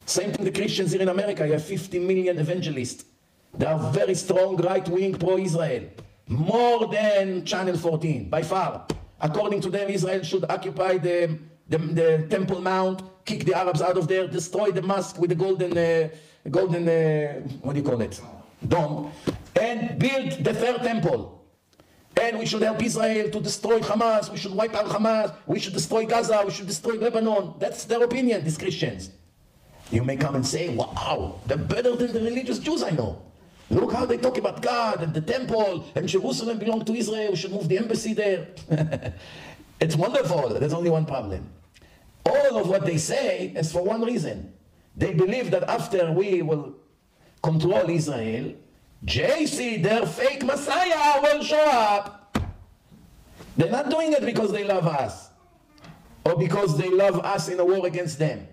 Same thing the Christians here in America. You have 50 million evangelists. They are very strong, right-wing, pro-Israel. More than Channel 14, by far. According to them, Israel should occupy the Temple Mount, kick the Arabs out of there, destroy the mosque with the golden, what do you call it? Dome, and build the third temple. And we should help Israel to destroy Hamas. We should wipe out Hamas. We should destroy Gaza. We should destroy Lebanon. That's their opinion, these Christians. You may come and say, wow, they're better than the religious Jews I know. Look how they talk about God and the temple and Jerusalem belongs to Israel. We should move the embassy there. It's wonderful. There's only one problem. All of what they say is for one reason. They believe that after we will control Israel, JC, their fake Messiah, will show up. They're not doing it because they love us or because they love us in a war against them.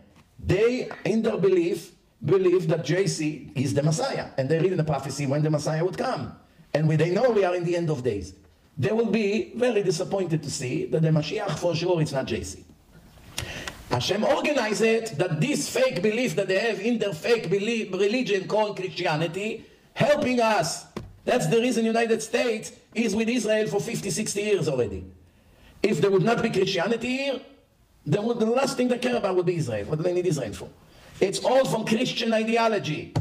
They, in their belief that JC is the Messiah. And they read in the prophecy when the Messiah would come. And they know we are in the end of days. They will be very disappointed to see that the Mashiach, for sure, it's not JC. Hashem organized it that this fake belief that they have in their fake religion called Christianity, helping us. That's the reason the United States is with Israel for 50, 60 years already. If there would not be Christianity here, the last thing they care about would be Israel. What do they need Israel for? It's all from Christian ideology.